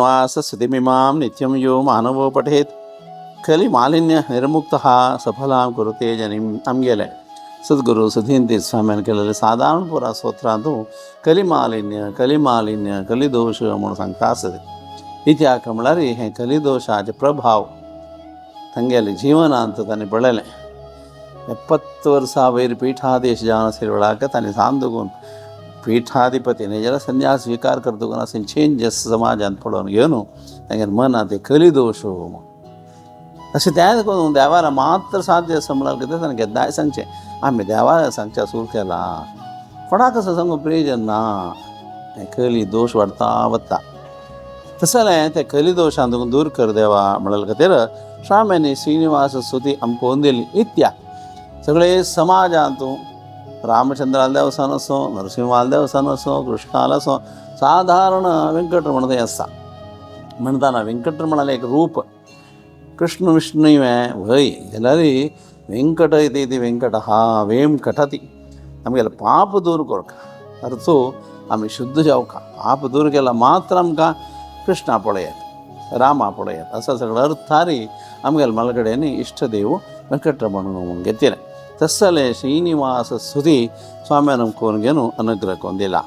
श्रीनिवासस्तुतिमिमां नित्यं यो मानवो पठेत् ಕಲಿಮಾಲಿನ್ಯ ನಿರ್ಮುಕ್ತ ಸಫಲಾಂ ಕುರುತೆ ಜನಿಂ ನಮಗೆಲೆ ಸದ್ಗುರು ಸುಧೀಂದ್ರ ಸ್ವಾಮಿಯನ್ನು ಕೆಲಲ್ಲಿ ಸಾಧಾರಣ ಪುರ ಸ್ತೋತ್ರ ಅಂತೂ ಕಲಿಮಾಲಿನ್ಯ ಕಲಿದೋಷ म्हणून सांगता असते इथे कमळारी हे कलिदोषाचे प्रभाव ತಂಗೆಯಲ್ಲಿ ಜೀವನ ಅಂತ ತಾನೆ ಬೆಳಲೆ 70 ವರ್ಷ ವೈರ್ पीठाधीश जान सिरवळाक ताने सांदुगून पीठाधिपतीने जरा संन्यास स्वीकार करतो का असे चेंजेस समाजात पडून घेऊन तांगे मनात ते कलिदोष असे त्या करून देवाला मात्र साध्य संबळाल कितें ताणें गेद्दाय सांगचें आमी देवाला सांगच्या सुरू केला कोणा कसं सांगू प्रयोजन ना कली दोष वाडता वता तसलें ते कली दोशांत दूर कर देवा म्हणले खातीर स्वाम्यानी श्रीनिवास स्तुती आमकां ओंदिल्ली इत्या सगळे समाजांत रामचंद्राल देवस्थान असो नरसिंहाल देवस्थान असो कृष्णाल असो साधारण वेंकटरमण थंय आसता म्हणटाना वेंकटरमणालें एक रूप कृष्ण विष्णु वय जाल्यार वेंकट इति वेंकट हा वेम कटती आमगेले पाप दूर करता अर्थो आमी शुद्ध जावका पाप दूर केला मात्र आमकां कृष्णा पळयात रामा पळयात असो सगळो अर्थारी आमगेले मलगड्यांनी इश्टदेव वेंकटरमण म्हणून घेतिलें तसलें श्रीनिवास स्तुती स्वाम्यान करून घेवन अनुग्रह करून दिला.